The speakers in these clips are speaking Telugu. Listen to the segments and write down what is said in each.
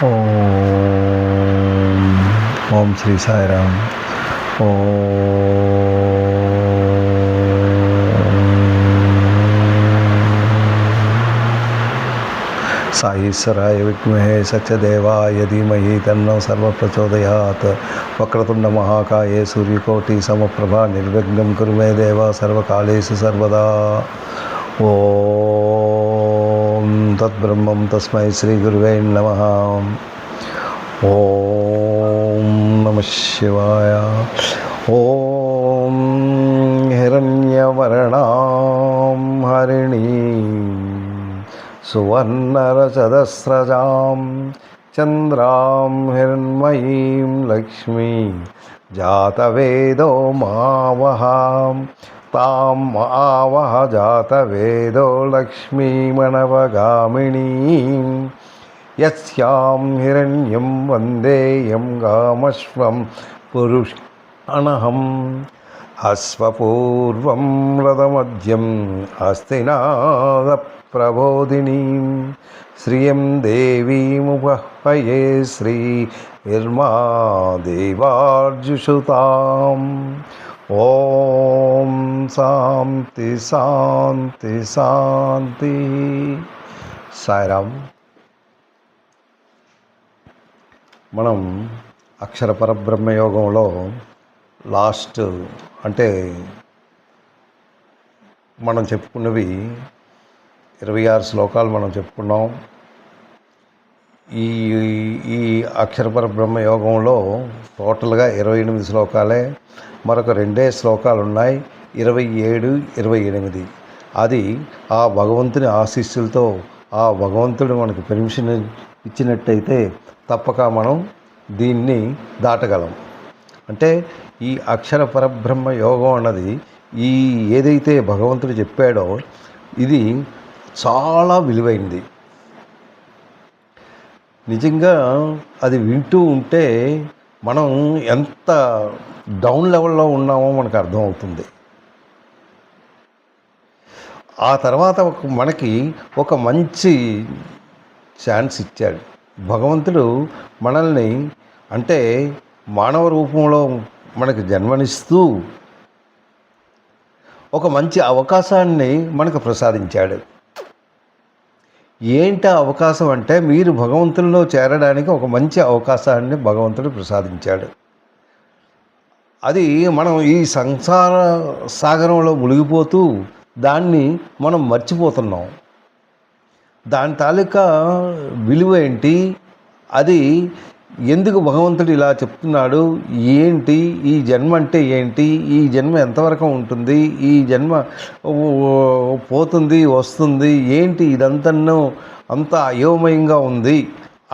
ఓం శ్రీ సాయిరామ్. సాయీశ్వరాయ విద్మహే సత్యదేవాయ ధీమహి తన్నో సర్వప్రచోదయాత్. వక్రతుండ మహాకాయే సూర్యకోటి సమప్రభా నిర్విఘ్నం కురు మే దేవ సర్వకాలేషు సర్వదా. ఓం తద్బ్రహ్మం తస్మై శ్రీ గురువే నమః. ఓం నమః శివాయ. ఓం హిరణ్యవర్ణాం హరిణీం సువర్ణరజతస్రజాం చంద్రాం హిరణ్మయీం లక్ష్మీం జాతవేదో మావహాం తాం ఆవహ జాతవేదో లక్ష్మీమనవగామినీం యస్యాం హిరణ్యం వందేయం గామశ్వం పురుషానహం అశ్వపూర్వం రథమధ్యం హస్తినాద ప్రబోధినీం శ్రియం దేవీముపహ్వయే శ్రీ నిర్మా దేవార్జుషుతాం. ఓం శాంతి శాంతి శాంతి. సాయిరామ్. మనం అక్షర పరబ్రహ్మయోగంలో లాస్ట్ అంటే మనం చెప్పుకున్నవి 26 శ్లోకాలు మనం చెప్పుకున్నాం. ఈ అక్షర పరబ్రహ్మయోగంలో టోటల్గా 28 శ్లోకాలే. మరొక 2 శ్లోకాలు ఉన్నాయి, 27, 28. అది ఆ భగవంతుని ఆశీస్సులతో ఆ భగవంతుడు మనకు పర్మిషన్ ఇచ్చినట్టయితే తప్పక మనం దీన్ని దాటగలం. అంటే ఈ అక్షర పరబ్రహ్మ యోగం అన్నది ఈ ఏదైతే భగవంతుడు చెప్పాడో ఇది చాలా విలువైంది. నిజంగా అది వింటూ ఉంటే మనం ఎంత డౌన్ లెవెల్లో ఉన్నామో మనకు అర్థమవుతుంది. ఆ తర్వాత మనకి ఒక మంచి ఛాన్స్ ఇచ్చాడు భగవంతుడు. మనల్ని అంటే మానవ రూపంలో మనకు జన్మనిస్తూ ఒక మంచి అవకాశాన్ని మనకు ప్రసాదించాడు. ఏంటి అవకాశం అంటే మీరు భగవంతుల్లో చేరడానికి ఒక మంచి అవకాశాన్ని భగవంతుడు ప్రసాదించాడు. అది మనం ఈ సంసార సాగరంలో మునిగిపోతూ దాన్ని మనం మర్చిపోతున్నాం. దాని తాలూకా విలువ ఏంటి, అది ఎందుకు భగవంతుడు ఇలా చెప్తున్నాడు, ఏంటి ఈ జన్మ అంటే ఏంటి, ఈ జన్మ ఎంతవరకు ఉంటుంది, ఈ జన్మ పోతుంది వస్తుంది ఏంటి, ఇదంతా అంత అయోమయంగా ఉంది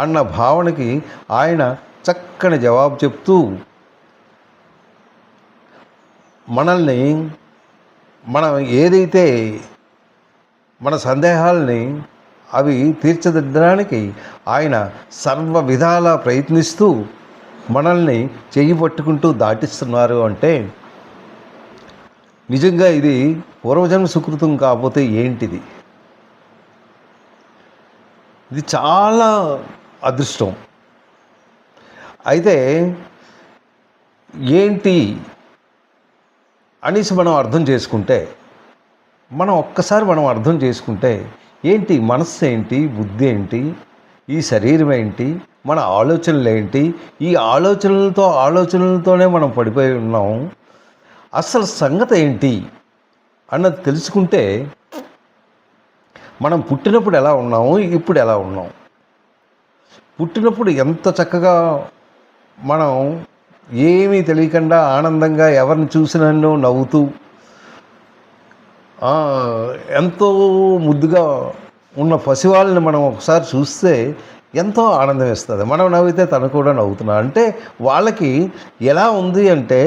అన్న భావనకి ఆయన చక్కని జవాబు చెప్తూ మనల్ని మనం ఏదైతే మన సందేహాలని అవి తీర్చిదిద్దడానికి ఆయన సర్వ విధాలా ప్రయత్నిస్తూ మనల్ని చెయ్యి పట్టుకుంటూ దాటిస్తున్నారు. అంటే నిజంగా ఇది పూర్వజన్మ సుకృతం కాకపోతే ఏంటిది, ఇది చాలా అదృష్టం. అయితే ఏంటి అనేసి మనం అర్థం చేసుకుంటే, ఒక్కసారి మనం అర్థం చేసుకుంటే ఏంటి మనస్సు ఏంటి, బుద్ధి ఏంటి, ఈ శరీరం ఏంటి, మన ఆలోచనలు ఏంటి, ఈ ఆలోచనలతోనే మనం పడిపోయి ఉన్నాం. అసలు సంగతి ఏంటి అన్నది తెలుసుకుంటే మనం పుట్టినప్పుడు ఎలా ఉన్నాము, ఇప్పుడు ఎలా ఉన్నాం. పుట్టినప్పుడు ఎంత చక్కగా మనం ఏమీ తెలియకుండా ఆనందంగా ఎవరిని చూసినో నవ్వుతూ ఎంతో ముద్దుగా ఉన్న పసివాళ్ళని మనం ఒకసారి చూస్తే ఎంతో ఆనందం ఇస్తుంది. మనం నవ్వితే తను కూడా నవ్వుతున్నాడు. అంటే వాళ్ళకి ఎలా ఉంది అంటే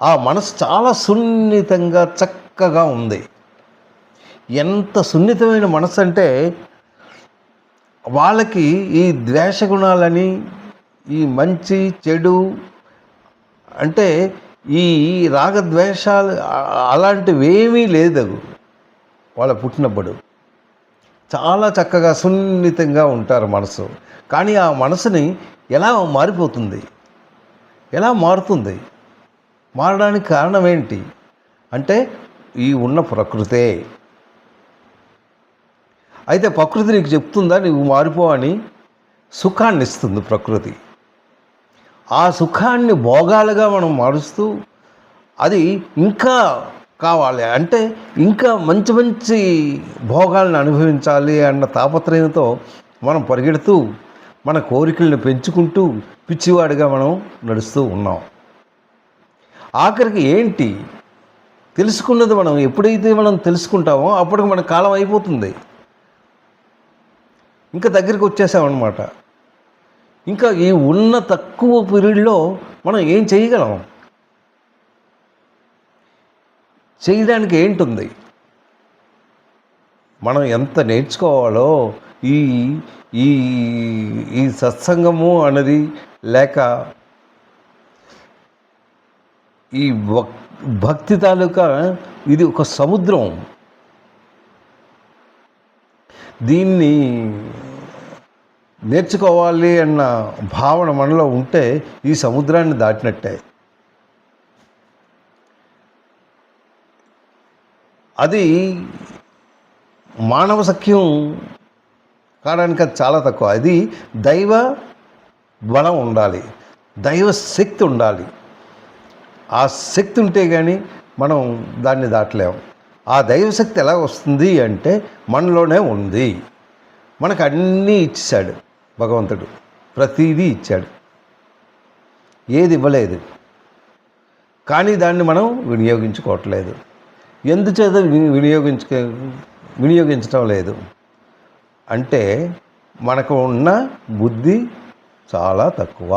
ఆ మనసు చాలా సున్నితంగా చక్కగా ఉంది. ఎంత సున్నితమైన మనసు అంటే వాళ్ళకి ఈ ద్వేష గుణాలని, ఈ మంచి చెడు అంటే ఈ రాగద్వేషాలు అలాంటివి ఏమీ లేదు వాళ్ళ పుట్టినప్పుడు. చాలా చక్కగా సున్నితంగా ఉంటారు మనసు. కానీ ఆ మనసుని ఎలా మారిపోతుంది, ఎలా మారుతుంది, మారడానికి కారణం ఏంటి అంటే ఈ ఉన్న ప్రకృతే. అయితే ప్రకృతి నీకు చెప్తుందా నువ్వు మారిపో అని? సుఖాన్ని ఇస్తుంది ప్రకృతి. ఆ సుఖాన్ని భోగాలుగా మనం మారుస్తూ అది ఇంకా కావాలి అంటే ఇంకా మంచి మంచి భోగాలను అనుభవించాలి అన్న తాపత్రయంతో మనం పరిగెడుతూ మన కోరికలను పెంచుకుంటూ పిచ్చివాడిగా మనం నడుస్తూ ఉన్నాం. ఆఖరికి ఏంటి తెలుసుకున్నది మనం ఎప్పుడైతే మనం తెలుసుకుంటామో అప్పటికి మన కాలం అయిపోతుంది, ఇంకా దగ్గరికి వచ్చేసామన్నమాట. ఇంకా ఈ ఉన్న తక్కువ పీరియడ్లో మనం ఏం చేయగలం? చేయడానికి ఏంటుంది? మనం ఎంత నేర్చుకోవాలో ఈ ఈ ఈ సత్సంగము అన్నది, లేక ఈ భక్తి తాలూకా ఇది ఒక సముద్రం. దీన్ని నేర్చుకోవాలి అన్న భావన మనలో ఉంటే ఈ సముద్రాన్ని దాటినట్టే. అది మానవ సఖ్యం కావడానికి అది చాలా తక్కువ. అది దైవ బలం ఉండాలి, దైవ శక్తి ఉండాలి. ఆ శక్తి ఉంటే కానీ మనం దాన్ని దాటలేము. ఆ దైవశక్తి ఎలా వస్తుంది అంటే మనలోనే ఉంది. మనకు అన్నీ ఇచ్చాడు భగవంతుడు, ప్రతిదీ ఇచ్చాడు, ఏది ఇవ్వలేదు. కానీ దాన్ని మనం వినియోగించుకోవట్లేదు. ఎందుచేత వినియోగించటం లేదు అంటే మనకు ఉన్న బుద్ధి చాలా తక్కువ.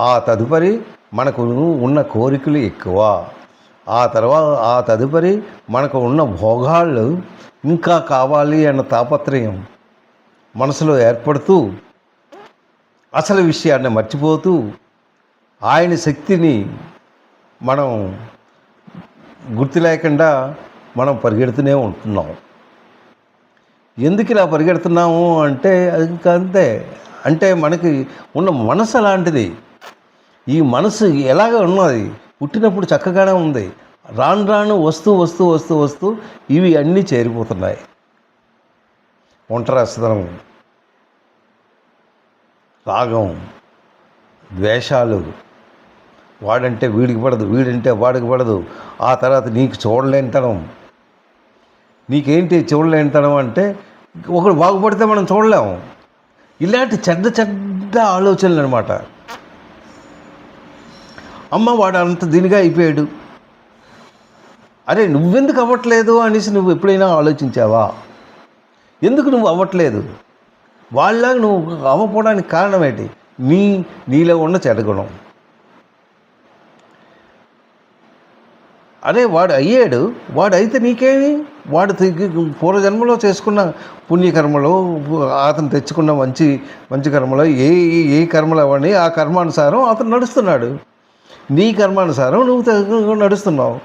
ఆ తదుపరి మనకు ఉన్న కోరికలు ఎక్కువ. ఆ తదుపరి మనకు ఉన్న భోగాలు ఇంకా కావాలి అన్న తాపత్రయం మనసులో ఏర్పడుతూ అసలు విషయాన్ని మర్చిపోతూ ఆయన శక్తిని మనం గుర్తు లేకుండా మనం పరిగెడుతూనే ఉంటున్నాం. ఎందుకు ఇలా పరిగెడుతున్నాము అంటే ఇంకా అంతే. అంటే మనకి ఉన్న మనసు అలాంటిది. ఈ మనసు ఎలాగ ఉన్నది, పుట్టినప్పుడు చక్కగానే ఉంది, రాను రాను వస్తూ వస్తూ వస్తూ వస్తూ ఇవి అన్నీ చేరిపోతున్నాయి. ఒంటరితనం, రాగం, ద్వేషాలు, వాడంటే వీడికి పడదు, వీడంటే వాడికి పడదు. ఆ తర్వాత నీకు చూడలేనితనం. నీకేంటి చూడలేనితనం అంటే ఒకడు బాగుపడితే మనం చూడలేము. ఇలాంటి చెడ్డ చెడ్డ ఆలోచనలు అనమాట. అమ్మ వాడు అంత దీనిగా అయిపోయాడు, అరే నువ్వెందుకు అవ్వట్లేదు అనేసి నువ్వు ఎప్పుడైనా ఆలోచించావా? ఎందుకు నువ్వు అవ్వట్లేదు? వాళ్ళలాగా నువ్వు అవ్వకపోవడానికి కారణం ఏంటి? నీలో ఉన్న చెడగుణం. అరే వాడు అయ్యాడు, వాడు అయితే నీకేమి? వాడు పూర్వజన్మలో చేసుకున్న పుణ్యకర్మలో, అతను తెచ్చుకున్న మంచి మంచి కర్మలో ఏ కర్మలు అవన్నీ ఆ కర్మానుసారం అతను నడుస్తున్నాడు. నీ కర్మానుసారం నువ్వు నడుస్తున్నావు.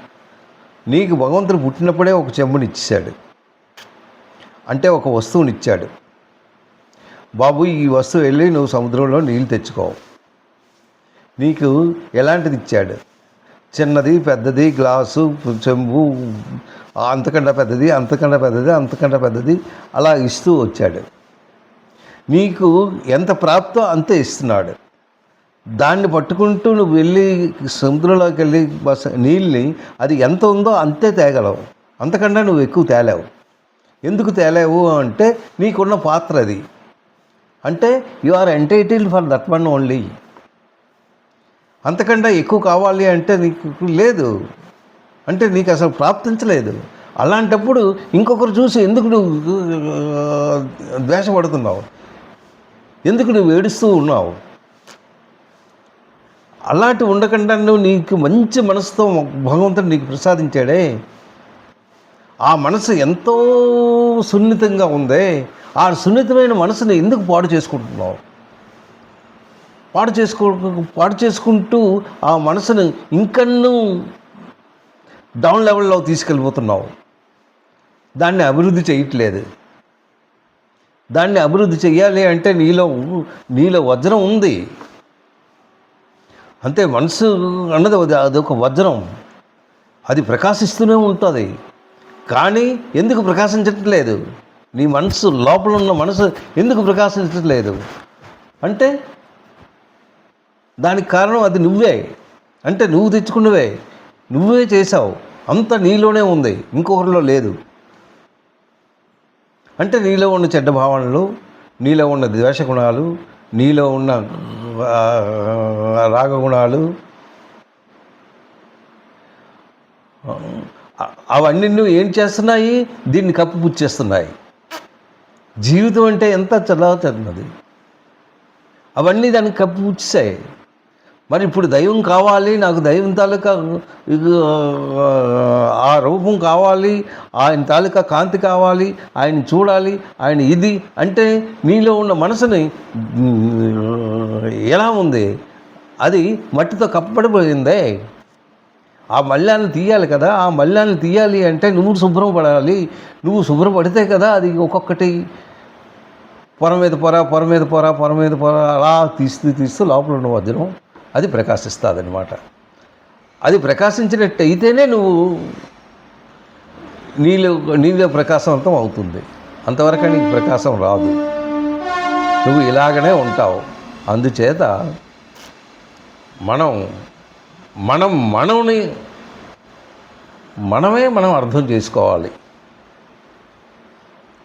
నీకు భగవంతుడు పుట్టినప్పుడే ఒక చెంబునిచ్చాడు, అంటే ఒక వస్తువునిచ్చాడు. బాబు ఈ వస్తువు వెళ్ళి నువ్వు సముద్రంలో నీళ్ళు తెచ్చుకో. నీకు ఎలాంటిది ఇచ్చాడు? చిన్నది, పెద్దది, గ్లాసు, చెంబు, అంతకన్నా పెద్దది, అంతకన్నా పెద్దది, అంతకన్నా పెద్దది, అలా ఇస్తూ వచ్చాడు. నీకు ఎంత ప్రాప్తో అంతే ఇస్తున్నాడు. దాన్ని పట్టుకుంటూ నువ్వు వెళ్ళి సముద్రంలోకి వెళ్ళి నీళ్ళని అది ఎంత ఉందో అంతే తేగలవు, అంతకన్నా నువ్వు ఎక్కువ తేలేవు. ఎందుకు తేలేవు అంటే నీకున్న పాత్ర అది. అంటే you are entitled for that one only. అంతకన్నా ఎక్కువ కావాలి అంటే నీకు లేదు, అంటే నీకు అసలు ప్రాప్తించలేదు. అలాంటప్పుడు ఇంకొకరు చూసి ఎందుకు నువ్వు ద్వేషపడుతున్నావు? ఎందుకు నువ్వు ఏడుస్తూ ఉన్నావు? అలాంటి ఉండకుండా నువ్వు నీకు మంచి మనసుతో భగవంతుడు నీకు ప్రసాదించాడే, ఆ మనసు ఎంతో సున్నితంగా ఉందే, ఆ సున్నితమైన మనసుని ఎందుకు పాడు చేసుకుంటున్నావు? పాడు చేసుకుంటూ ఆ మనసును ఇంకన్నూ డౌన్ లెవెల్లో తీసుకెళ్ళిపోతున్నావు. దాన్ని అభివృద్ధి చేయట్లేదు. దాన్ని అభివృద్ధి చెయ్యాలి అంటే నీలో వజ్రం ఉంది. అంతే, మనసు అన్నది అదొక వజ్రం, అది ప్రకాశిస్తూనే ఉంటుంది. కానీ ఎందుకు ప్రకాశించట్లేదు? నీ మనసు, లోపల ఉన్న మనసు ఎందుకు ప్రకాశించట్లేదు అంటే దానికి కారణం అది నువ్వే. అంటే నువ్వు తెచ్చుకున్నవే, నువ్వే చేసావు, అంత నీలోనే ఉంది, ఇంకొకరిలో లేదు. అంటే నీలో ఉన్న చెడ్డ భావనలు, నీలో ఉన్న ద్వేషగుణాలు, నీలో ఉన్న రాగగుణాలు, అవన్నీ నువ్వు ఏం చేస్తున్నాయి? దీన్ని కప్పిపుచ్చేస్తున్నాయి. జీవితం అంటే ఎంత చల్లది, అవన్నీ దానికి కప్పిపుచ్చేసాయి. మరి ఇప్పుడు దైవం కావాలి, నాకు దైవం తాలూకా ఆ రూపం కావాలి, ఆయన తాలూకా కాంతి కావాలి, ఆయన చూడాలి, ఆయన ఇది అంటే నీలో ఉన్న మనసుని ఎలా ఉంది? అది మట్టితో కప్పబడిపోయిందే. ఆ మల్యాన్ని తీయాలి కదా. ఆ మల్యాన్ని తీయాలి అంటే నువ్వు శుభ్రపడాలి. నువ్వు శుభ్రపడితే కదా అది ఒక్కొక్కటి పొర మీద పొర, పొర మీద పొర, పొర మీద పొర అలా తీస్తూ లోపల ఉన్న వజ్రం అది ప్రకాశిస్తుంది అన్నమాట. అది ప్రకాశించినట్టయితేనే నీలో ప్రకాశవంతం అవుతుంది. అంతవరకు నీకు ప్రకాశం రాదు, నువ్వు ఇలాగనే ఉంటావు. అందుచేత మనం అర్థం చేసుకోవాలి.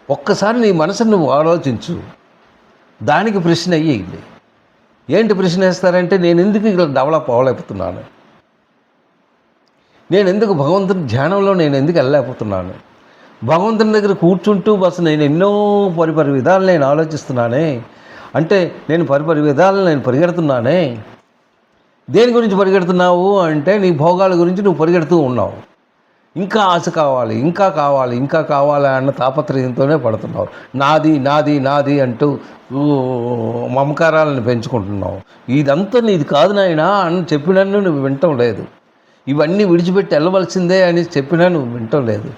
ఒక్కసారి నీ మనసును నువ్వు ఆలోచించు. దానికి ప్రశ్న అయ్యింది. ఏంటి ప్రశ్న వేస్తారంటే, నేను ఎందుకు ఇలా డెవలప్ అవ్వలేకపోతున్నాను, నేను ఎందుకు భగవంతుని ధ్యానంలో నేను ఎందుకు వెళ్ళలేకపోతున్నాను, భగవంతుని దగ్గర కూర్చుంటూ బస్ నేను ఎన్నో పరిపరి విధాలు నేను ఆలోచిస్తున్నానే, అంటే నేను పరిపరి విధాలు నేను పరిగెడుతున్నానే. దేని గురించి పరిగెడుతున్నావు అంటే నీ భోగాల గురించి నువ్వు పరిగెడుతూ ఉన్నావు. ఇంకా ఆశ కావాలి, ఇంకా కావాలి, ఇంకా కావాలి అన్న తాపత్రయంతోనే పడుతున్నావు. నాది నాది నాది అంటూ మమకారాలను పెంచుకుంటున్నావు. ఇదంతా నీది కాదు నాయనా అని చెప్పినన్ను నువ్వు వినటం లేదు. ఇవన్నీ విడిచిపెట్టి వెళ్ళవలసిందే అని చెప్పినా నువ్వు వినటం లేదు.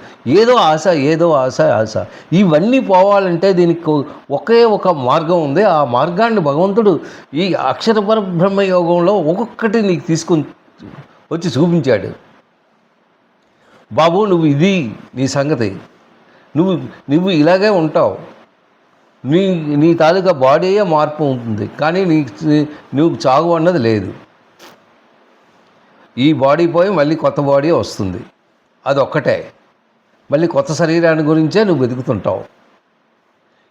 ఏదో ఆశ, ఏదో ఆశ, ఆశ. ఇవన్నీ పోవాలంటే దీనికి ఒకే ఒక మార్గం ఉంది. ఆ మార్గాన్ని భగవంతుడు ఈ అక్షర పరబ్రహ్మ యోగంలో ఒక్కొక్కటి నీకు తీసుకొని వచ్చి చూపించాడు. బాబు, నువ్వు ఇది నీ సంగతి, నువ్వు ఇలాగే ఉంటావు. నీ తాలూకా బాడీయే మార్పు ఉంటుంది, కానీ నువ్వు చావు అన్నది లేదు. ఈ బాడీ పోయి మళ్ళీ కొత్త బాడీ వస్తుంది, అదొక్కటే. మళ్ళీ కొత్త శరీరాన్ని గురించే నువ్వు వెతుకుతుంటావు.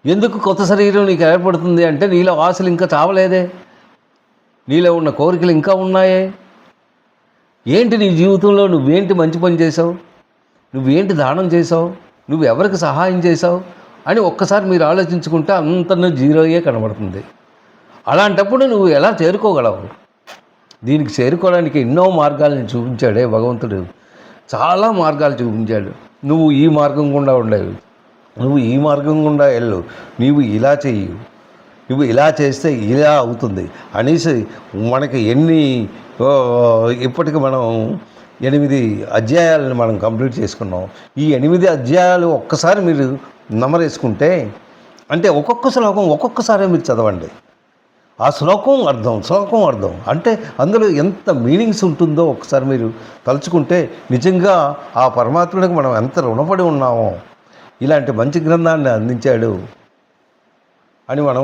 ఎందుకు కొత్త శరీరం నీకు ఏర్పడుతుంది అంటే నీలో ఆశలు ఇంకా చావలేదే, నీలో ఉన్న కోరికలు ఇంకా ఉన్నాయే. ఏంటి నీ జీవితంలో నువ్వేంటి మంచి పని చేసావు, నువ్వేంటి దానం చేసావు, నువ్వు ఎవరికి సహాయం చేసావు అని ఒక్కసారి మీరు ఆలోచించుకుంటే అంత జీరోయే కనబడుతుంది. అలాంటప్పుడు నువ్వు ఎలా చేరుకోగలవు? దీనికి చేరుకోవడానికి ఎన్నో మార్గాలను చూపించాడే భగవంతుడు, చాలా మార్గాలు చూపించాడు. నువ్వు ఈ మార్గం గుండా ఉండేవి, నువ్వు ఈ మార్గం గుండా వెళ్ళు, నీవు ఇలా చెయ్యి, నువ్వు ఇలా చేస్తే ఇలా అవుతుంది అనేసి మనకి ఇప్పటికి మనం 8 అధ్యాయాలను మనం కంప్లీట్ చేసుకున్నాం. ఈ 8 అధ్యాయాలు ఒక్కసారి మీరు నమరేసుకుంటే, అంటే ఒక్కొక్క శ్లోకం ఒక్కొక్కసారి మీరు చదవండి. ఆ శ్లోకం అర్థం అంటే అందులో ఎంత మీనింగ్స్ ఉంటుందో ఒకసారి మీరు తలుచుకుంటే నిజంగా ఆ పరమాత్ముడికి మనం ఎంత రుణపడి ఉన్నామో, ఇలాంటి మంచి గ్రంథాన్ని అందించాడు అని మనం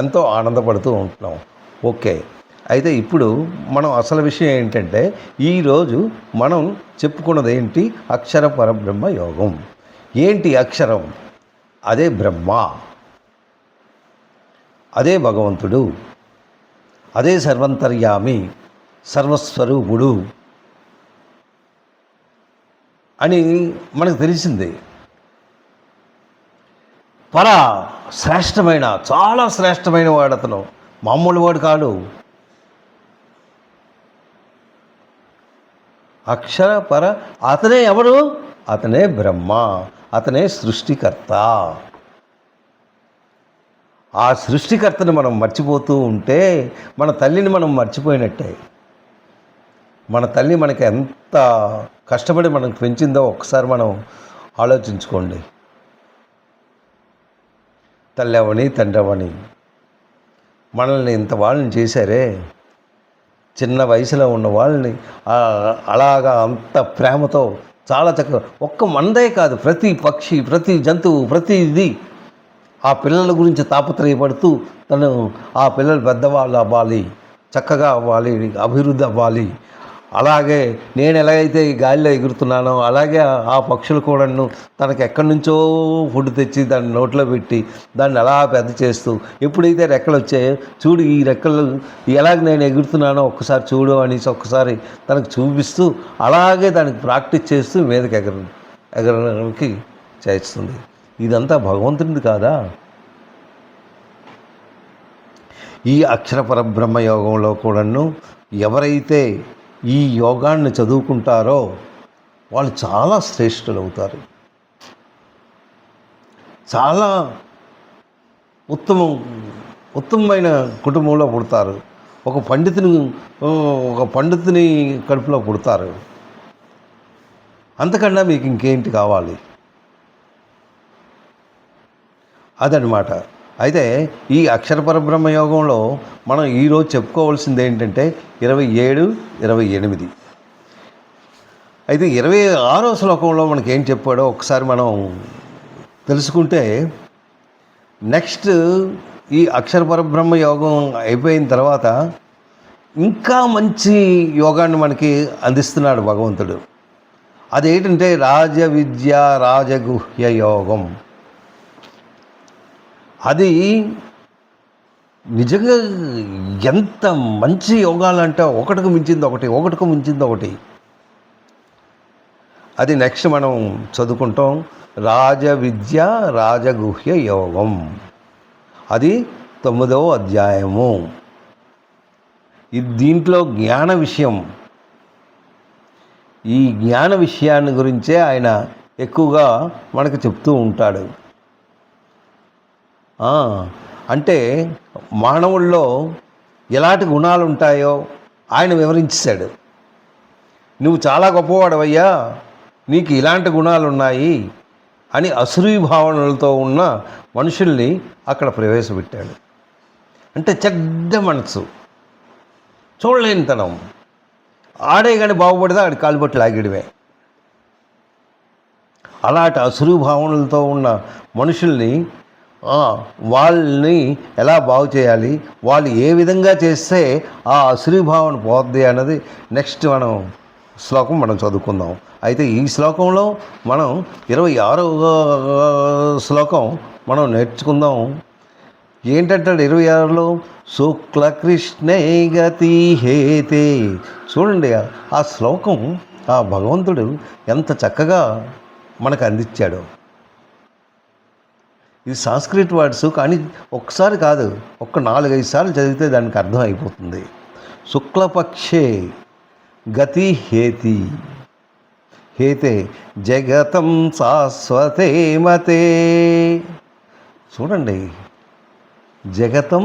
ఎంతో ఆనందపడుతూ ఉంటున్నాం. ఓకే, అయితే ఇప్పుడు మనం అసలు విషయం ఏంటంటే, ఈరోజు మనం చెప్పుకున్నది ఏంటి? అక్షర పరబ్రహ్మ యోగం. ఏంటి అక్షరం? అదే బ్రహ్మ, అదే భగవంతుడు, అదే సర్వంతర్యామి, సర్వస్వరూపుడు అని మనకు తెలిసింది. శ్రేష్టమైన, చాలా శ్రేష్టమైన వాడు అతను, మామూలు వాడు కాడు. అక్షర పర, అతనే ఎవరు? అతనే బ్రహ్మ, అతనే సృష్టికర్త. ఆ సృష్టికర్తని మనం మర్చిపోతూ ఉంటే మన తల్లిని మనం మర్చిపోయినట్టే. మన తల్లి మనకి ఎంత కష్టపడి మనకు పెంచిందో ఒకసారి మనం ఆలోచించుకోండి. తల్లవని తండ్రవని మనల్ని ఇంత వాళ్ళని చేశారే, చిన్న వయసులో ఉన్న వాళ్ళని అలాగా అంత ప్రేమతో చాలా చక్కగా ఒక్క మనదే కాదు, ప్రతి పక్షి, ప్రతి జంతువు, ప్రతి ఇది ఆ పిల్లల గురించి తాపత్రయపడుతూ తను ఆ పిల్లలు పెద్దవాళ్ళు అవ్వాలి, చక్కగా అవ్వాలి, అభివృద్ధి అవ్వాలి. అలాగే నేను ఎలాగైతే ఈ గాలిలో ఎగురుతున్నానో అలాగే ఆ పక్షులు కూడాను తనకు ఎక్కడి నుంచో ఫుడ్ తెచ్చి దాన్ని నోట్లో పెట్టి దాన్ని అలా పెద్ద చేస్తూ ఎప్పుడైతే రెక్కలు వచ్చాయో చూడు ఈ రెక్కలు ఎలాగ నేను ఎగురుతున్నానో ఒక్కసారి చూడు అనేసి ఒక్కసారి తనకు చూపిస్తూ అలాగే దానికి ప్రాక్టీస్ చేస్తూ మీదకి ఎగరడానికి చేస్తుంది. ఇదంతా భగవంతునిది కాదా? ఈ అక్షర పరబ్రహ్మ యోగంలో కూడాను ఎవరైతే ఈ యోగాన్ని చదువుకుంటారో వాళ్ళు చాలా శ్రేష్ఠులు అవుతారు, చాలా ఉత్తమమైన కుటుంబంలో పుడతారు, ఒక పండితుని కడుపులో పుడతారు. అంతకన్నా మీకు ఇంకేంటి కావాలి? అదనమాట. అయితే ఈ అక్షర పరబ్రహ్మ యోగంలో మనం ఈరోజు చెప్పుకోవాల్సింది ఏంటంటే 27, 28. అయితే 26వ శ్లోకంలో మనకి ఏం చెప్పాడో ఒకసారి మనం తెలుసుకుంటే, నెక్స్ట్ ఈ అక్షర పరబ్రహ్మ యోగం అయిపోయిన తర్వాత ఇంకా మంచి యోగాన్ని మనకి అందిస్తున్నాడు భగవంతుడు. అదేంటంటే రాజ విద్య రాజగుహ్య యోగం. అది నిజంగా ఎంత మంచి యోగాలు అంటే ఒకటికి మించింది ఒకటి. అది నెక్స్ట్ మనం చదువుకుంటాం. రాజ విద్య రాజగుహ్య యోగం, అది 9వ అధ్యాయము. దీంట్లో జ్ఞాన విషయం, ఈ జ్ఞాన విషయాన్ని గురించే ఆయన ఎక్కువగా మనకు చెప్తూ ఉంటాడు. అంటే మానవుల్లో ఎలాంటి గుణాలు ఉంటాయో ఆయన వివరించాడు. నువ్వు చాలా గొప్పవాడవయ్యా, నీకు ఇలాంటి గుణాలు ఉన్నాయి అని అసూయ భావనలతో ఉన్న మనుషుల్ని అక్కడ ప్రవేశపెట్టాడు. అంటే చెడ్డ మనసు, చూడలేనితనం, ఆడే కానీ బాగుపడితే ఆడి కాలుబట్టి లాగడమే. అలాంటి అసూయ భావనలతో ఉన్న మనుషుల్ని వాళ్ళని ఎలా బాగు చేయాలి, వాళ్ళు ఏ విధంగా చేస్తే ఆ అసూయభావన పోద్ది అన్నది నెక్స్ట్ శ్లోకం మనం చదువుకుందాం. అయితే ఈ శ్లోకంలో మనం 26వ శ్లోకం మనం నేర్చుకుందాం. ఏంటంటాడు 26లో? శుక్లకృష్ణే గతి హేతే. చూడండి ఆ శ్లోకం, ఆ భగవంతుడు ఎంత చక్కగా మనకు అందించాడు. ఇది సంస్కృత్ వర్డ్స్, కానీ ఒక్కసారి కాదు, ఒక్క 4-5 సార్లు చదివితే దానికి అర్థం అయిపోతుంది. శుక్లపక్షే గతి హేతి హేతే జగతం శాశ్వతే మతే. చూడండి, జగతం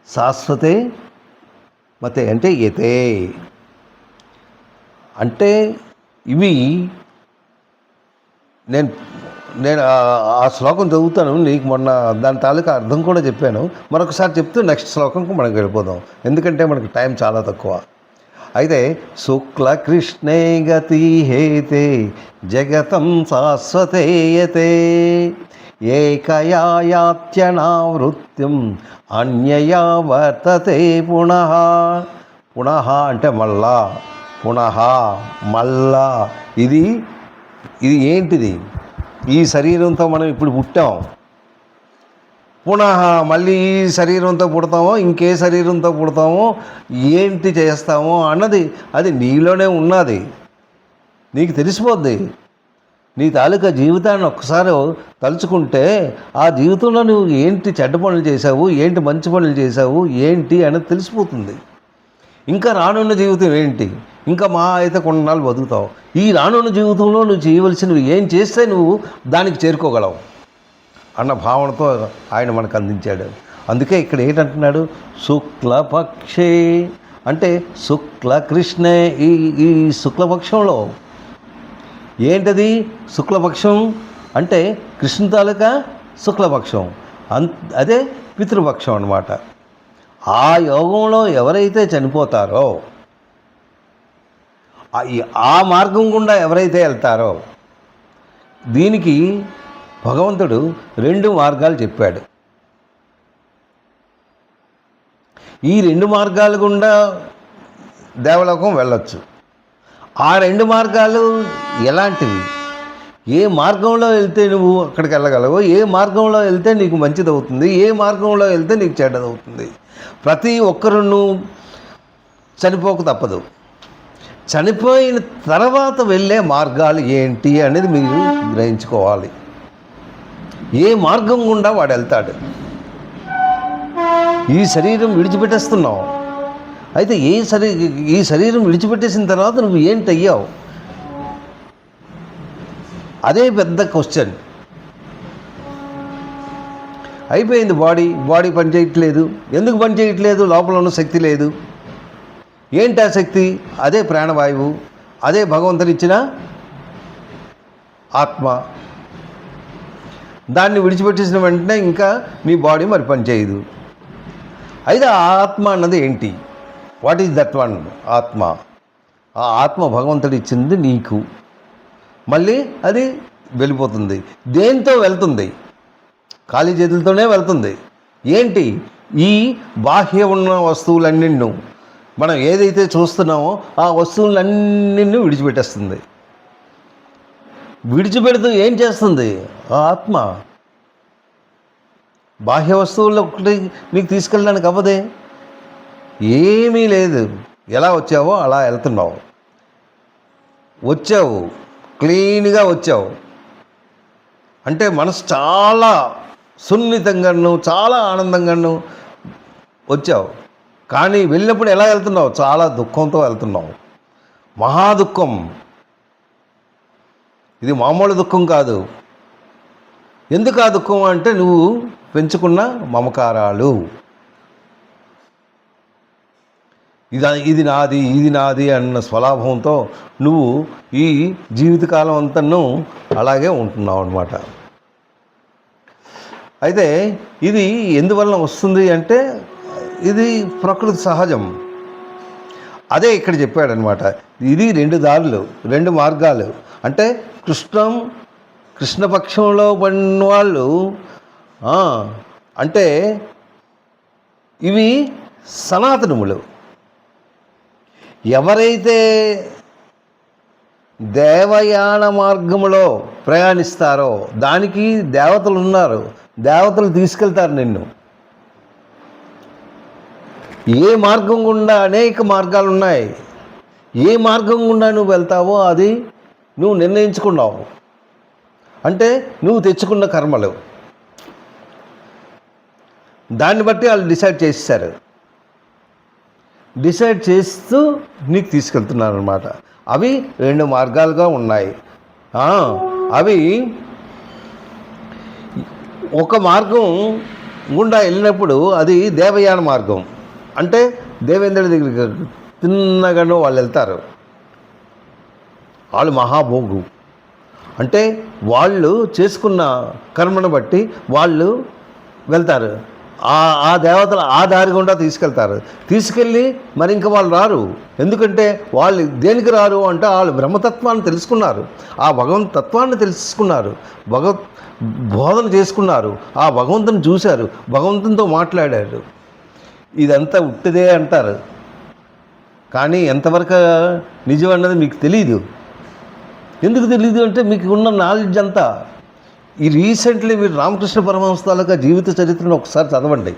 శాశ్వతే మతే అంటే యతే. అంటే ఇవి నేను ఆ శ్లోకం చదువుతాను, నీకు మొన్న దాని తాలూకా అర్థం కూడా చెప్పాను. మరొకసారి చెప్తూ నెక్స్ట్ శ్లోకంకు మనకు వెళ్ళిపోదాం, ఎందుకంటే మనకి టైం చాలా తక్కువ. అయితే శుక్లకృష్ణే గతి హేతే జగతం శాశ్వతేయతే ఏకయా యాత్యనావృత్యం అన్యయా వర్తతే పునః. పునః అంటే మళ్ళా, పునః మళ్ళా. ఇది ఏంటిది? ఈ శరీరంతో మనం ఇప్పుడు పుట్టాం, పునః మళ్ళీ ఈ శరీరంతో పుడతామో ఇంకే శరీరంతో పుడతామో ఏంటి చేస్తామో అన్నది అది నీలోనే ఉన్నది, నీకు తెలిసిపోద్ది. నీ తాలూకా జీవితాన్ని ఒక్కసారి తలుచుకుంటే ఆ జీవితంలో నువ్వు ఏంటి చెడ్డ పనులు చేసావు, ఏంటి మంచి పనులు చేసావు, ఏంటి అనేది తెలిసిపోతుంది. ఇంకా రానున్న జీవితం ఏంటి, ఇంకా మా అయితే కొన్నాళ్ళు బతుకుతావు. ఈ రానున్న జీవితంలో నువ్వు చేయవలసినవి ఏం చేస్తే నువ్వు దానికి చేరుకోగలవు అన్న భావనతో ఆయన మనకు అందించాడు. అందుకే ఇక్కడ ఏంటంటున్నాడు? శుక్లపక్షే అంటే శుక్లకృష్ణే. ఈ శుక్లపక్షంలో ఏంటది? శుక్లపక్షం అంటే కృష్ణ తాలూకా శుక్లపక్షం. అదే పితృపక్షం అన్నమాట. ఆ యోగంలో ఎవరైతే చనిపోతారో, ఆ మార్గం గుండా ఎవరైతే వెళ్తారో, దీనికి భగవంతుడు 2 మార్గాలు చెప్పాడు. ఈ 2 మార్గాల గుండా దేవలోకం వెళ్ళొచ్చు. ఆ 2 మార్గాలు ఎలాంటివి? ఏ మార్గంలో వెళ్తే నువ్వు అక్కడికి వెళ్ళగలవు, ఏ మార్గంలో వెళ్తే నీకు మంచిది అవుతుంది, ఏ మార్గంలో వెళ్తే నీకు చెడ్డదవుతుంది. ప్రతి ఒక్కరును చనిపోక తప్పదు. చనిపోయిన తర్వాత వెళ్ళే మార్గాలు ఏంటి అనేది మీరు గ్రహించుకోవాలి. ఏ మార్గం గుండా వాడు వెళ్తాడు. ఈ శరీరం విడిచిపెట్టేస్తున్నావు. అయితే ఈ శరీరం విడిచిపెట్టేసిన తర్వాత నువ్వు ఏంటయ్యావు? అదే పెద్ద క్వశ్చన్. అయిపోయింది. బాడీ పని చేయట్లేదు. ఎందుకు పని చేయట్లేదు? లోపల ఉన్న శక్తి లేదు. ఏంటి ఆ శక్తి? అదే ప్రాణవాయువు, అదే భగవంతుడు ఇచ్చిన ఆత్మ. దాన్ని విడిచిపెట్టేసిన వెంటనే ఇంకా నీ బాడీ మరి పని చేయదు. అయితే ఆ ఆత్మ అన్నది ఏంటి? What is that one? ఆత్మ. ఆ ఆత్మ భగవంతుడు ఇచ్చింది నీకు. మళ్ళీ అది వెళ్ళిపోతుంది. దేంతో వెళ్తుంది? ఖాళీ చేతులతోనే వెళ్తుంది. ఏంటి? ఈ బాహ్య ఉన్న వస్తువులన్నింటిను, మనం ఏదైతే చూస్తున్నామో ఆ వస్తువులన్నింటినీ విడిచిపెట్టేస్తుంది. విడిచిపెడుతూ ఏం చేస్తుంది? ఆ ఆత్మ బాహ్య వస్తువుల్లో ఒకటి నీకు తీసుకెళ్ళడానికి అవ్వదే. ఏమీ లేదు. ఎలా వచ్చావో అలా వెళ్తున్నావు. వచ్చావు, క్లీన్గా వచ్చావు అంటే మనసు చాలా సున్నితంగాను, చాలా ఆనందంగాను వచ్చావు. కానీ వెళ్ళినప్పుడు ఎలా వెళ్తున్నావు? చాలా దుఃఖంతో వెళ్తున్నావు. మహా దుఃఖం. ఇది మామూలు దుఃఖం కాదు. ఎందుకు ఆ దుఃఖం అంటే నువ్వు పెంచుకున్న మమకారాలు. ఇది నాది అన్న స్వలాభంతో నువ్వు ఈ జీవితకాలం అంతను అలాగే ఉంటున్నావు అన్నమాట. అయితే ఇది ఎందువలన వస్తుంది అంటే ఇది ప్రకృతి సహజం. అదే ఇక్కడ చెప్పాడనమాట. ఇది 2 దారులు, 2 మార్గాలు. అంటే కృష్ణపక్షంలో పడిన వాళ్ళు అంటే ఇవి సనాతనములు. ఎవరైతే దేవయాన మార్గంలో ప్రయాణిస్తారో దానికి దేవతలు ఉన్నారు. దేవతలు తీసుకెళ్తారు నిన్ను. ఏ మార్గం గుండా అనేక మార్గాలు ఉన్నాయి. ఏ మార్గం గుండా నువ్వు వెళ్తావో అది నువ్వు నిర్ణయించుకున్నావు. అంటే నువ్వు తెచ్చుకున్న కర్మలు, దాన్ని బట్టి వాళ్ళు డిసైడ్ చేస్తారు. డిసైడ్ చేస్తూ నీకు తీసుకెళ్తున్నారు అన్నమాట. అవి 2 మార్గాలుగా ఉన్నాయి. అవి ఒక మార్గం గుండా వెళ్ళినప్పుడు అది దేవయాన మార్గం. అంటే దేవేంద్రుడి దగ్గరికి తిన్నగానో వాళ్ళు వెళ్తారు. వాళ్ళు మహాభోగు. అంటే వాళ్ళు చేసుకున్న కర్మను బట్టి వాళ్ళు వెళ్తారు. ఆ దేవతలు ఆ దారి గుండా తీసుకెళ్ళి మరి ఇంకా వాళ్ళు రారు. ఎందుకంటే వాళ్ళు దేనికి రారు అంటే వాళ్ళు బ్రహ్మతత్వాన్ని తెలుసుకున్నారు, ఆ భగవంతు తత్వాన్ని తెలుసుకున్నారు, బోధన చేసుకున్నారు, ఆ భగవంతుని చూశారు, భగవంతునితో మాట్లాడారు. ఇదంతా ఉట్టిదే అంటారు, కానీ ఎంతవరకు నిజం అన్నది మీకు తెలీదు. ఎందుకు తెలీదు అంటే మీకు ఉన్న నాలెడ్జ్ అంతా ఈ రీసెంట్లీ మీరు రామకృష్ణ పరమహంస తాలూకా జీవిత చరిత్రను ఒకసారి చదవండి.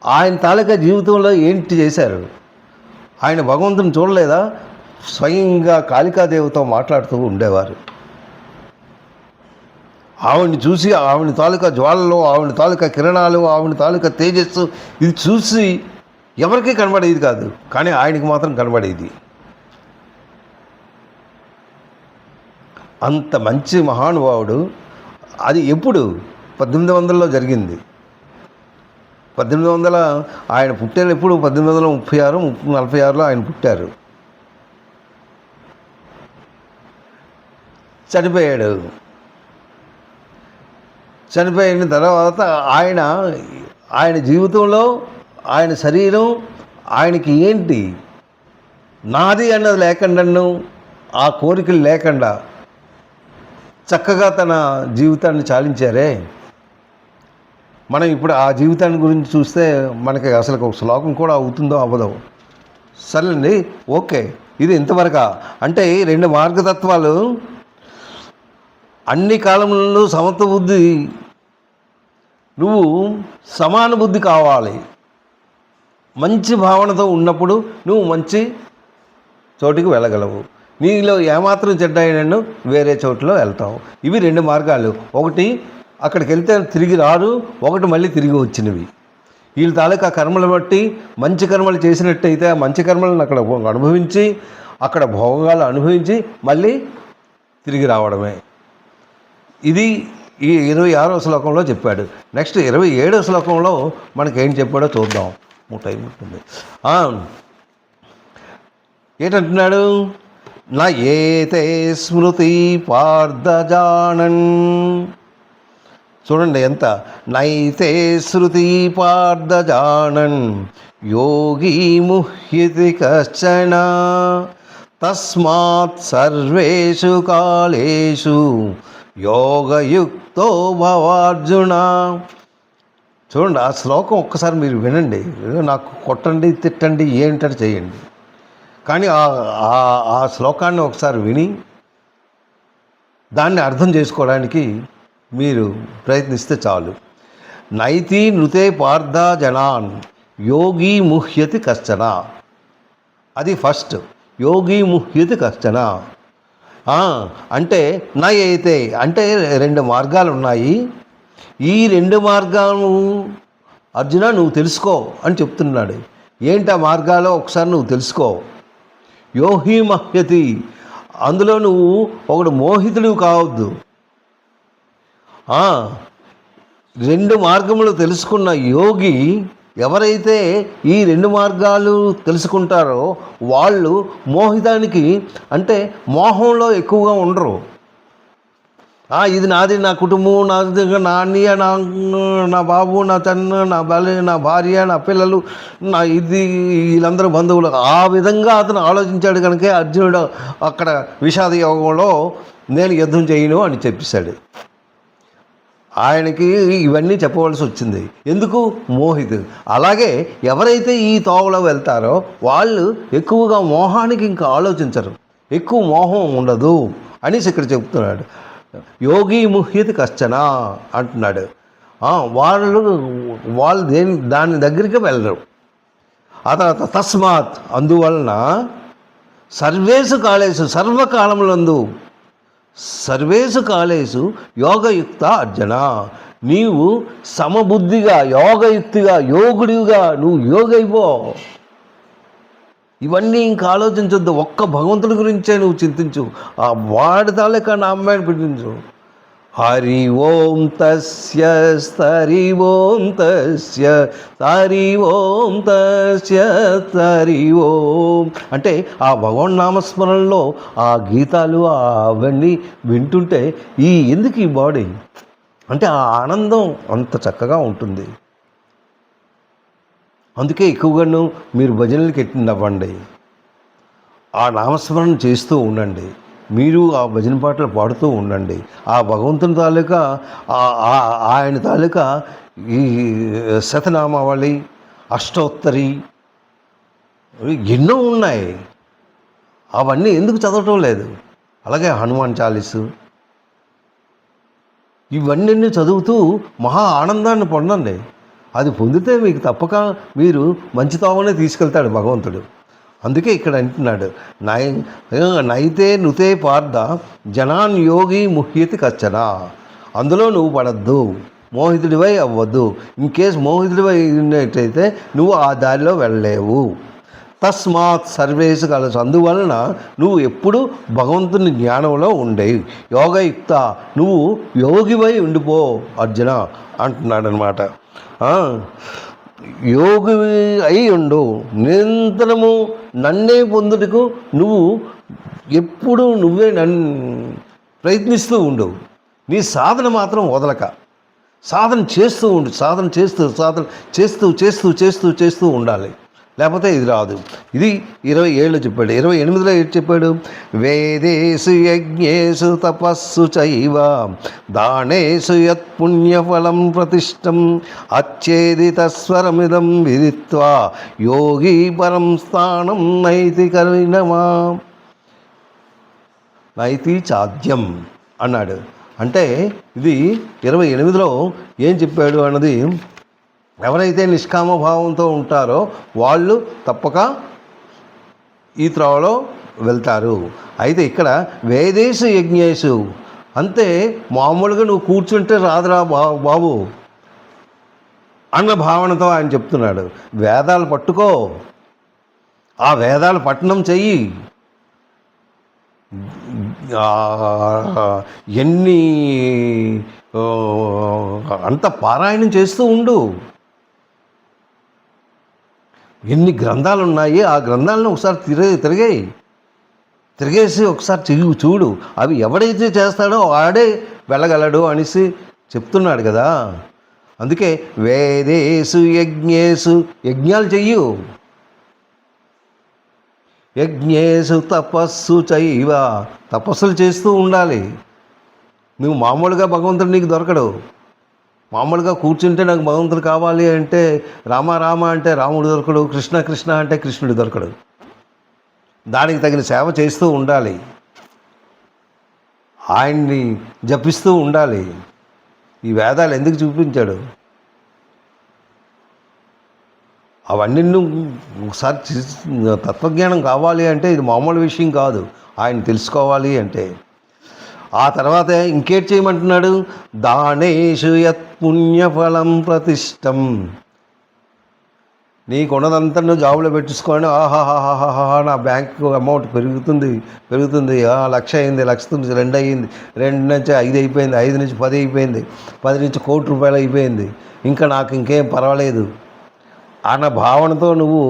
ఆయన తాలూకా జీవితంలో ఏంటి చేశారు? ఆయన భగవంతుని చూడలేదా? స్వయంగా కాళికాదేవితో మాట్లాడుతూ ఉండేవారు. ఆవిడని చూసి ఆవిడ తాలూకా జ్వాలలో, ఆవిడ తాలూకా కిరణాలు, ఆవిడ తాలూకా తేజస్సు ఇది చూసి ఎవరికీ కనబడేది కాదు, కానీ ఆయనకి మాత్రం కనబడేది. అంత మంచి మహానుభావుడు. అది ఎప్పుడు? 1800లో జరిగింది. 1800 ఆయన పుట్టారు. ఎప్పుడు? 1836, 46లో ఆయన పుట్టారు. చనిపోయాడు. చనిపోయిన తర్వాత ఆయన జీవితంలో ఆయన శరీరం ఆయనకి ఏంటి నాది అన్నది లేకుండా ఆ కోరికలు లేకుండా చక్కగా తన జీవితాన్ని చాలించారే. మనం ఇప్పుడు ఆ జీవితాన్ని గురించి చూస్తే మనకి అసలు ఒక శ్లోకం కూడా అవుతుందో అవ్వదో. సరేండి, ఓకే, ఇది ఇంతవరకు. అంటే ఈ 2 మార్గతత్వాలు అన్ని కాలంలో సమత్వ బుద్ధి, నువ్వు సమాన బుద్ధి కావాలి. మంచి భావనతో ఉన్నప్పుడు నువ్వు మంచి చోటికి వెళ్ళగలవు. నీలో ఏమాత్రం చెడ్డ అయినను వేరే చోటులో వెళ్తావు. ఇవి 2 మార్గాలు. ఒకటి అక్కడికి వెళ్తే తిరిగి రారు, ఒకటి మళ్ళీ తిరిగి వచ్చినవి. వీళ్ళ తాలూకా కర్మలు బట్టి మంచి కర్మలు చేసినట్టయితే ఆ మంచి కర్మలను అక్కడ అనుభవించి అక్కడ భోగాలు అనుభవించి మళ్ళీ తిరిగి రావడమే. ఇది ఈ 26వ శ్లోకంలో చెప్పాడు. నెక్స్ట్ 27వ శ్లోకంలో మనకేం చెప్పాడో చూద్దాం. టైం ఉంటుంది. ఏంటంటున్నాడు? నా ఏతే స్మృతి పార్థజానన్. చూడండి ఎంత, నైతే శృతి పార్థజానన్ యోగి ముహ్యతి కశ్చన తస్మాత్ సర్వేషు కాలేషు యోగయుక్తో భవార్జున. చూడండి ఆ శ్లోకం ఒక్కసారి మీరు వినండి. నాకు కొట్టండి తిట్టండి ఏంటని చేయండి, కానీ ఆ శ్లోకాన్ని ఒకసారి విని దాన్ని అర్థం చేసుకోవడానికి మీరు ప్రయత్నిస్తే చాలు. నైతి నృతే పార్థ జనాన్ యోగి ముహ్యతి కశ్చన. అది ఫస్ట్, యోగి ముహ్యతి కశ్చన. అంటే నా అయితే అంటే 2 మార్గాలు ఉన్నాయి. ఈ 2 మార్గాలు అర్జున నువ్వు తెలుసుకో అని చెప్తున్నాడు. ఏంటి ఆ మార్గాలో ఒకసారి నువ్వు తెలుసుకో. యోహి మహ్యతి, అందులో నువ్వు ఒకడు మోహితుడు కావద్దు. 2 మార్గములు తెలుసుకున్న యోగి ఎవరైతే ఈ 2 మార్గాలు తెలుసుకుంటారో వాళ్ళు మోహితానికి అంటే మోహంలో ఎక్కువగా ఉండరు. ఇది నాది, నా కుటుంబం, నాది, నా అన్నయ్య, నా బాబు, నా తన్ను, నా భార్య, నా పిల్లలు, ఇది వీళ్ళందరూ బంధువులు. ఆ విధంగా అతను ఆలోచించాడు కనుక అర్జునుడు అక్కడ విషాద యోగంలో నేను యుద్ధం చేయను అని చెప్పేశాడు. ఆయనకి ఇవన్నీ చెప్పవలసి వచ్చింది. ఎందుకు? మోహితుడు. అలాగే ఎవరైతే ఈ తోవలో వెళ్తారో వాళ్ళు ఎక్కువగా మోహానికి ఇంకా ఆలోచించరు, ఎక్కువ మోహం ఉండదు అనేసి ఇక్కడ చెప్తున్నాడు. యోగి ముహ్యతి కశ్చన అంటున్నాడు. వాళ్ళు దాని దగ్గరికి వెళ్ళరు. ఆ తర్వాత తస్మాత్ అందువలన సర్వేషు కాలేషు సర్వకాలములందు సర్వేషు కాలేషు యోగయుక్త అర్జున. నీవు సమబుద్ధిగా యోగయుక్తిగా యోగుడిగా నువ్వు యోగైపో. ఇవన్నీ ఇంకా ఆలోచించొద్దు. ఒక్క భగవంతుడి గురించే నువ్వు చింతించు. ఆ వాడి తాలూకా నా అమ్మాయిని పెట్టించు. హరి ఓం తస్య హరి ఓం తస్య హరి ఓం తస్య హరి ఓం అంటే ఆ భగవన్ నామస్మరణలో ఆ గీతాలు అవన్నీ వింటుంటే ఎందుకు ఈ బాడీ అంటే ఆ ఆనందం అంత చక్కగా ఉంటుంది. అందుకే ఎక్కువగాను మీరు భజనలకి ఎట్టినవ్వండి, ఆ నామస్మరణ చేస్తూ ఉండండి, మీరు ఆ భజన పాటలు పాడుతూ ఉండండి. ఆ భగవంతుని తాలూకా ఆయన తాలూకా ఈ శతనామావళి, అష్టోత్తరి ఎన్నో ఉన్నాయి. అవన్నీ ఎందుకు చదవటం లేదు? అలాగే హనుమాన్ చాలీసు ఇవన్నీ చదువుతూ మహా ఆనందాన్ని పొందండి. అది పొందితే మీకు తప్పక మీరు మంచి తోవనే తీసుకెళ్తాడు భగవంతుడు. అందుకే ఇక్కడ అంటున్నాడు నైతే నుతే పార్థ జనాన్ యోగి ముహ్యతి కచ్చన. అందులో నువ్వు పడద్దు, మోహితుడివై అవ్వద్దు. ఇన్ కేసు మోహితుడివై ఉన్నట్టయితే నువ్వు ఆ దారిలో వెళ్ళలేవు. తస్మాత్ సర్వేషు కలసు అందువలన నువ్వు ఎప్పుడు భగవంతుని జ్ఞానంలో ఉండేవి. యోగయుక్త నువ్వు యోగివై ఉండిపో అర్జున అంటున్నాడనమాట. యోగి అయి ఉండు, నిరంతరము నన్నే పొందుటకు నువ్వు ఎప్పుడు నువ్వే ప్రయత్నిస్తూ ఉండు. నీ సాధన మాత్రం వదలక. సాధన చేస్తూ ఉండు, సాధన చేస్తూ ఉండాలి, లేకపోతే ఇది రాదు. ఇది 27 చెప్పాడు. 28లో ఏం చెప్పాడు? వేదేషు యజ్ఞేషు తపస్సు చైవ దానేషు యత్ పుణ్యఫలం ప్రతిష్టం అచ్ఛేదితస్వరమిదం విదిత్వా యోగి పరం స్థానం నైతి చాద్యం అన్నాడు. అంటే ఇది 28లో ఏం చెప్పాడు అన్నది, ఎవరైతే నిష్కామ భావంతో ఉంటారో వాళ్ళు తప్పక ఈ త్రోవలో వెళ్తారు. అయితే ఇక్కడ వేదేషు యజ్ఞేషు అంతే, మామూలుగా నువ్వు కూర్చుంటే రాదురా బాబు అన్న భావనతో ఆయన చెప్తున్నాడు. వేదాలు పట్టుకో, ఆ వేదాలు పఠనం చెయ్యి, ఎన్ని అంత పారాయణం చేస్తూ ఉండు. ఎన్ని గ్రంథాలు ఉన్నాయి, ఆ గ్రంథాలను ఒకసారి తిరిగేసి ఒకసారి చూడు. అవి ఎవడైతే చేస్తాడో వాడే వెళ్ళగలడు అనేసి చెప్తున్నాడు కదా. అందుకే వేదేషు యజ్ఞేషు, యజ్ఞాలు చెయ్యు, యజ్ఞేషు తపస్సు చైవ, తపస్సులు చేస్తూ ఉండాలి. నువ్వు మామూలుగా భగవంతుడు నీకు దొరకడు. మామూలుగా కూర్చుంటే నాకు భగవంతుడు కావాలి అంటే రామ రామ అంటే రాముడు దొరకడు, కృష్ణ కృష్ణ అంటే కృష్ణుడు దొరకడు. దానికి తగిన సేవ చేస్తూ ఉండాలి, ఆయన్ని జపిస్తూ ఉండాలి. ఈ వేదాలు ఎందుకు చూపించాడు? అవన్నీ ఒకసారి తత్వజ్ఞానం కావాలి అంటే ఇది మామూలు విషయం కాదు. ఆయన తెలుసుకోవాలి అంటే ఆ తర్వాత ఇంకేటి చేయమంటున్నాడు? దానేషు యత్ పుణ్యఫలం ప్రతిష్టం. నీకున్నదంతా నువ్వు జాబులో పెట్టించుకొని ఆహాహాహాహా నా బ్యాంకు అమౌంట్ పెరుగుతుంది, 1,00,000 అయింది, 1,00,000 2 అయ్యింది, 2 నుంచి 5 అయిపోయింది, 5 నుంచి 10 అయిపోయింది, 10 నుంచి ₹1,00,00,000 అయిపోయింది, ఇంకా నాకు ఇంకేం పర్వాలేదు అన్న భావనతో నువ్వు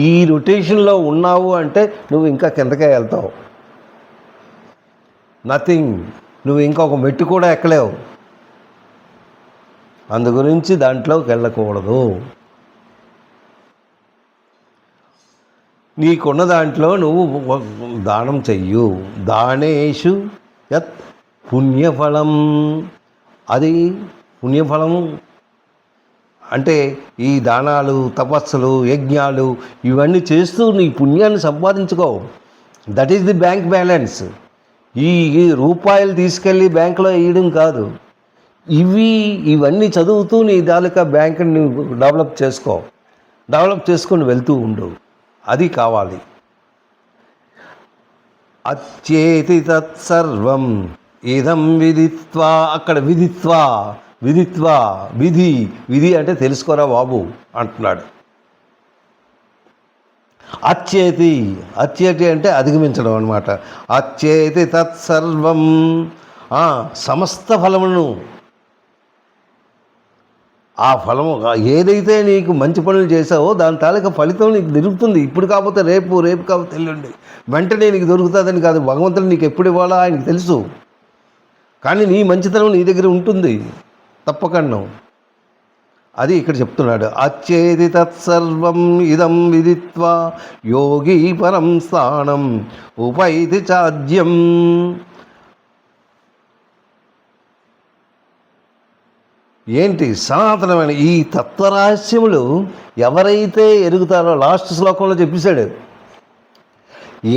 ఈ రొటేషన్లో ఉన్నావు అంటే నువ్వు ఇంకా కిందకే వెళ్తావు. నథింగ్, నువ్వు ఇంకొక మెట్టు కూడా ఎక్కలేవు. అందు గురించి దాంట్లోకి వెళ్ళకూడదు. నీకున్న దాంట్లో నువ్వు దానం చెయ్యు. దానేషు యత్ పుణ్యఫలం, అది పుణ్యఫలం అంటే ఈ దానాలు, తపస్సులు, యజ్ఞాలు ఇవన్నీ చేస్తూ నీ పుణ్యాన్ని సంపాదించుకో. That is the bank balance. ఈ రూపాయలు తీసుకెళ్ళి బ్యాంకులో వేయడం కాదు. ఇవన్నీ చదువుతూ నీ తాలూకా బ్యాంకుని డెవలప్ చేసుకొని వెళ్తూ ఉండు. అది కావాలి. అచ్చేతి తత్సర్వం ఇదం విదిత్వా, అక్కడ విదిత్వా విధి అంటే తెలుసుకోరా బాబు అంటున్నాడు. అచ్చేతి అంటే అధిగమించడం అనమాట. అచ్చేతి తత్సర్వం, సమస్త ఫలమును, ఆ ఫలము ఏదైతే నీకు మంచి పనులు చేసావో దాని తాలూకా ఫలితం నీకు దొరుకుతుంది. ఇప్పుడు కాకపోతే రేపు కాకపోతే ఎల్లుండి వెంటనే నీకు దొరుకుతుందని కాదు. భగవంతుడు నీకు ఎప్పుడు ఇవ్వాలో ఆయనకు తెలుసు. కానీ నీ మంచితనం నీ దగ్గర ఉంటుంది తప్పకుండా. అది ఇక్కడ చెప్తున్నాడు. అచ్చేది తత్సర్వం ఇదం విదిత్వా యోగి పరం స్థానం ఉపైతి చాద్యం. ఏంటి సనాతనమైన ఈ తత్వరహస్యములు ఎవరైతే ఎరుగుతారో, లాస్ట్ శ్లోకంలో చెప్పేశాడు,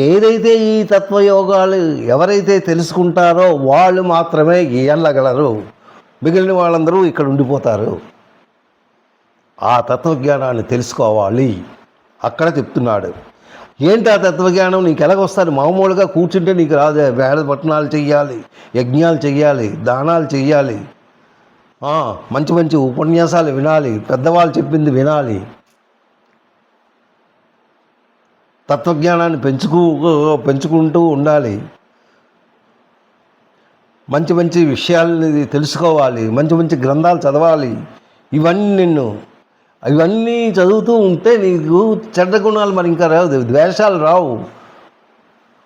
ఏదైతే ఈ తత్వయోగాలు ఎవరైతే తెలుసుకుంటారో వాళ్ళు మాత్రమే వెళ్ళగలరు. మిగిలిన వాళ్ళందరూ ఇక్కడ ఉండిపోతారు. ఆ తత్వజ్ఞానాన్ని తెలుసుకోవాలి. అక్కడ చెప్తున్నాడు. ఏంటి ఆ తత్వజ్ఞానం? నీకు ఎలాగొస్తారు? మామూలుగా కూర్చుంటే నీకు రాదు. వేద పట్టణాలు చెయ్యాలి, యజ్ఞాలు చెయ్యాలి, దానాలు చెయ్యాలి, మంచి మంచి ఉపన్యాసాలు వినాలి, పెద్దవాళ్ళు చెప్పింది వినాలి, తత్వజ్ఞానాన్ని పెంచుకుంటూ ఉండాలి, మంచి మంచి విషయాలని తెలుసుకోవాలి, మంచి మంచి గ్రంథాలు చదవాలి. ఇవన్నీ చదువుతూ ఉంటే నీకు చెడ్డ గుణాలు మరి ఇంకా రావు, ద్వేషాలు రావు.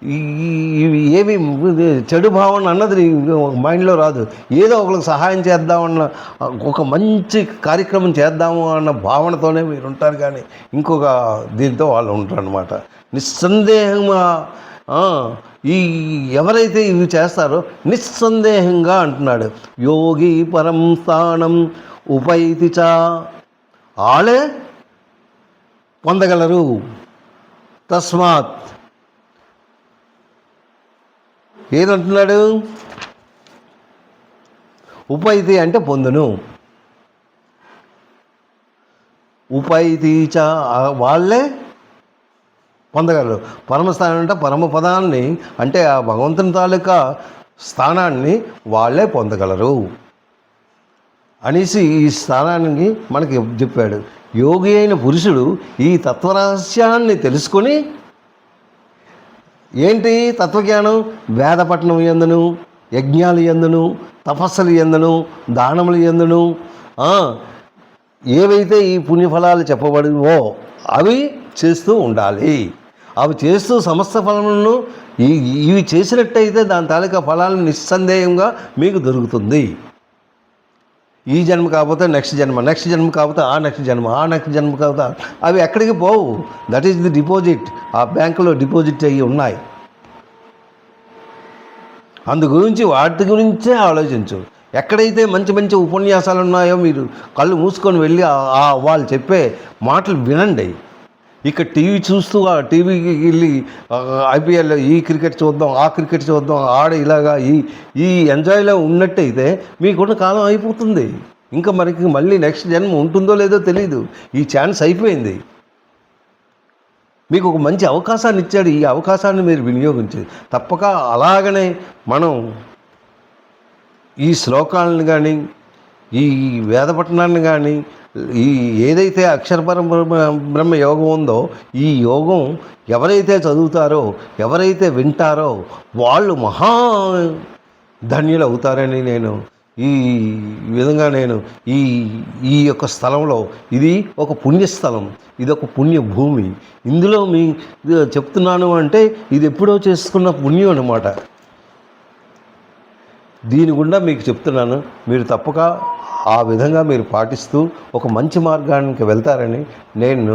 ఇవి ఏమి చెడు భావన అన్నది మైండ్లో రాదు. ఏదో ఒకరికి సహాయం చేద్దామన్న ఒక మంచి కార్యక్రమం చేద్దాము అన్న భావనతోనే మీరు ఉంటారు, కానీ ఇంకొక దీంతో వాళ్ళు ఉంటారు అన్నమాట. నిస్సందేహంగా ఈ ఎవరైతే ఇవి చేస్తారో నిస్సందేహంగా అంటున్నాడు, యోగి పరం స్థానం ఉపైతి చ, ఆలే పొందగలరు. తస్మాత్ ఏదంటున్నాడు, ఉపైతి అంటే పొందును, ఉపైతి చ వాళ్ళే పొందగలరు. పరమస్థానం అంటే పరమపదాన్ని, అంటే ఆ భగవంతుని తాలూకా స్థానాన్ని వాళ్ళే పొందగలరు అనేసి ఈ స్థానానికి మనకి చెప్పాడు. యోగి అయిన పురుషుడు ఈ తత్వరహస్యాన్ని తెలుసుకొని, ఏంటి తత్వజ్ఞానం, వేదపట్నం యందును, యజ్ఞాలు యందును, తపస్సులు యందును, దానములు యందును ఏవైతే ఈ పుణ్యఫలాలు చెప్పబడివో అవి చేస్తూ ఉండాలి. అవి చేస్తూ సమస్త ఫలములను ఇవి చేసినట్టయితే దాని తాలూకా ఫలాలను నిస్సందేహంగా మీకు దొరుకుతుంది. ఈ జన్మ కాకపోతే నెక్స్ట్ జన్మ, నెక్స్ట్ జన్మ కాకపోతే ఆ నెక్స్ట్ జన్మ, ఆ నెక్స్ట్ జన్మ కాకపోతే అవి ఎక్కడికి పోవు. దట్ ఈస్ ది డిపాజిట్, ఆ బ్యాంకులో డిపాజిట్ అయ్యి ఉన్నాయి. అందు గురించి వాటి గురించే ఆలోచించు. ఎక్కడైతే మంచి మంచి ఉపన్యాసాలు ఉన్నాయో మీరు కళ్ళు మూసుకొని వెళ్ళి వాళ్ళు చెప్పే మాటలు వినండి. ఇక టీవీ చూస్తూ ఆ టీవీకి వెళ్ళి ఐపీఎల్ ఈ క్రికెట్ చూద్దాం, ఆ క్రికెట్ చూద్దాం, ఆడ ఇలాగా ఈ ఎంజాయ్లో ఉన్నట్టయితే మీకున్న కాలం అయిపోతుంది. ఇంకా మనకి మళ్ళీ నెక్స్ట్ జన్మ ఉంటుందో లేదో తెలియదు. ఈ ఛాన్స్ అయిపోయింది. మీకు ఒక మంచి అవకాశాన్ని ఇచ్చాడు. ఈ అవకాశాన్ని మీరు వినియోగించారు. తప్పక అలాగనే మనం ఈ శ్లోకాలను కానీ, ఈ వేదపట్టణాన్ని కానీ, ఈ ఏదైతే బ్రహ్మ యోగం ఉందో ఈ యోగం ఎవరైతే చదువుతారో, ఎవరైతే వింటారో వాళ్ళు మహా ధన్యులు అవుతారని నేను ఈ విధంగా నేను ఈ యొక్క స్థలంలో, ఇది ఒక పుణ్యస్థలం, ఇది ఒక పుణ్యభూమి. ఇందులో చెప్తున్నాను అంటే ఇది ఎప్పుడో చేసుకున్న పుణ్యం అన్నమాట. దీని గుండా మీకు చెప్తున్నాను. మీరు తప్పక ఆ విధంగా మీరు పాటిస్తూ ఒక మంచి మార్గానికి వెళ్తారని నేను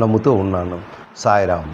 నమ్ముతూ ఉన్నాను. సాయిరామ్.